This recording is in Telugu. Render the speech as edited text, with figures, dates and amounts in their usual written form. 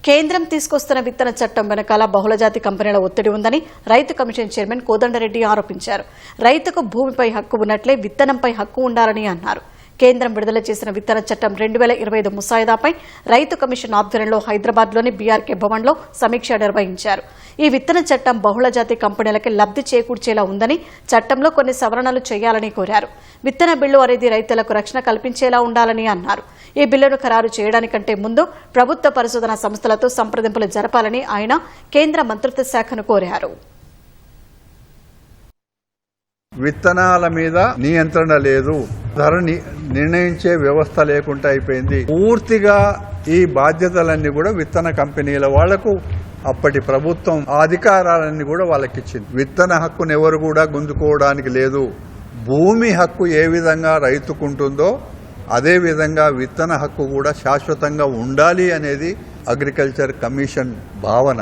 కేంద్రం తీసుకొస్తున్న విత్తన చట్టం వెనకాల బహుళజాతి కంపెనీల ఒత్తిడి ఉందని రైతు కమిషన్ చైర్మన్ కోదండరెడ్డి ఆరోపించారు. రైతుకు భూమిపై హక్కు ఉన్నట్లే విత్తనంపై హక్కు ఉండాలని అన్నారు. కేంద్రం విడుదల చేసిన విత్తన చట్టం 2025 ముసాయిదాపై రైతు కమిషన్ ఆధ్వర్యంలో హైదరాబాద్లోని బీఆర్కే భవన్లో సమీక్ష నిర్వహించారు. ఈ విత్తన చట్టం బహుళజాతి కంపెనీలకి లబ్ధి చేకూర్చేలా ఉందని, చట్టంలో కొన్ని సవరణలు చేయాలని కోరారు. విత్తన బిల్లు అనేది రైతులకు రక్షణ కల్పించేలా ఉండాలని అన్నారు. ఈ బిల్లును ఖరారు చేయడానికంటే ముందు ప్రభుత్వ పరిశోధనా సంస్థలతో సంప్రదింపులు జరపాలని ఆయన కేంద్ర మంత్రిత్వ శాఖను కోరారు. విత్తనాల మీద నియంత్రణ లేదు, ధర నిర్ణయించే వ్యవస్థ లేకుండా అయిపోయింది. పూర్తిగా ఈ బాధ్యతలన్నీ కూడా విత్తన కంపెనీల వాళ్లకు అప్పటి ప్రభుత్వం అధికారాలన్నీ కూడా వాళ్ళకిచ్చింది. విత్తన హక్కును ఎవరు కూడా గుంజుకోవడానికి లేదు. భూమి హక్కు ఏ విధంగా రైతుకుంటుందో అదే విధంగా విత్తన హక్కు కూడా శాశ్వతంగా ఉండాలి అనేది అగ్రికల్చర్ కమిషన్ భావన.